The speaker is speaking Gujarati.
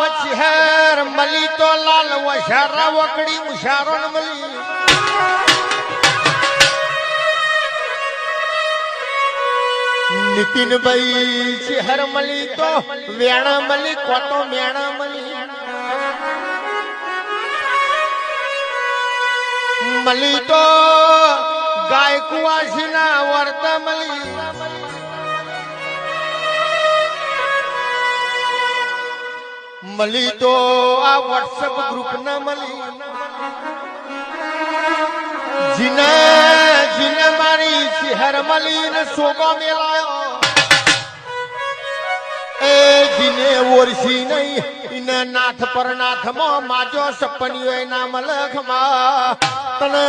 વચહેર મલી તો લાલ વશારા વકડી ઉશારો ન મલી નીતિનભાઈ ચહેર મલી તો વેણા મલી કોતો મેણા મલી મલી તો ગાય કુવાસીના વર્તા મલી મળી તો આ વોટ્સએપ ગ્રુપ ના મળી જીને મારી શહેર મળી ને સોગો મેલાયો એ જીને ઓરસી નહીં ઇને નાથ પર નાથમાં માજો સપનિયો ના મલખમાં તને